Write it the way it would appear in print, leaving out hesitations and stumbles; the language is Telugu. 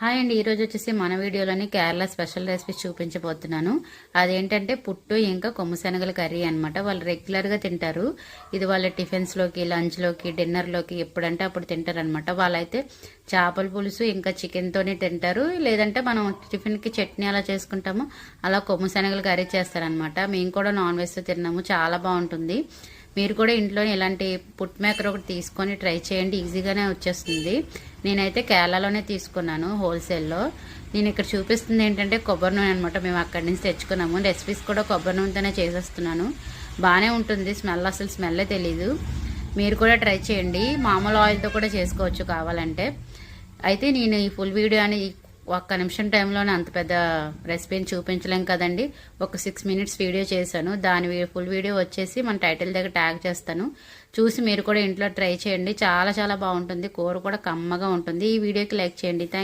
హాయ్ అండి, ఈరోజు వచ్చేసి మన వీడియోలోని కేరళ స్పెషల్ రెసిపీ చూపించబోతున్నాను. అదేంటంటే పుట్టు ఇంకా కొమ్ము శనగల కర్రీ అనమాట. వాళ్ళు రెగ్యులర్గా తింటారు. ఇది వాళ్ళ టిఫిన్స్లోకి, లంచ్లోకి, డిన్నర్లోకి ఎప్పుడంటే అప్పుడు తింటారనమాట. వాళ్ళైతే చేపల పులుసు ఇంకా చికెన్తోనే తింటారు. లేదంటే మనం టిఫిన్కి చట్నీ అలా చేసుకుంటాము, అలా కొమ్ము శనగల కర్రీ చేస్తారనమాట. మేము కూడా నాన్ వెజ్తో తిన్నాము, చాలా బాగుంటుంది. మీరు కూడా ఇంట్లో ఇలాంటి పుట్ మేకర్ ఒకటి తీసుకొని ట్రై చేయండి, ఈజీగానే వచ్చేస్తుంది. నేనైతే కేరళలోనే తీసుకున్నాను హోల్సేల్లో. నేను ఇక్కడ చూపిస్తుంది ఏంటంటే కొబ్బరి నూనె అనమాట. మేము అక్కడి నుంచి తెచ్చుకున్నాము. రెసిపీస్ కూడా కొబ్బరి నూనెతోనే చేసేస్తున్నాను. బాగానే ఉంటుంది, స్మెల్ అసలు స్మెల్లే తెలీదు. మీరు కూడా ట్రై చేయండి, మామూలు ఆయిల్తో కూడా చేసుకోవచ్చు కావాలంటే. అయితే నేను ఈ ఫుల్ వీడియో అని ఒక్క నిమిషం టైంలోనే అంత పెద్ద రెసిపీని చూపించలేం కదండి. ఒక 6 minutes వీడియో చేశాను. దాని ఫుల్ వీడియో వచ్చేసి మన టైటిల్ దగ్గర ట్యాగ్ చేస్తాను, చూసి మీరు కూడా ఇంట్లో ట్రై చేయండి. చాలా చాలా బాగుంటుంది. కూర కూడా కమ్మగా ఉంటుంది. ఈ వీడియోకి లైక్ చేయండి. థ్యాంక్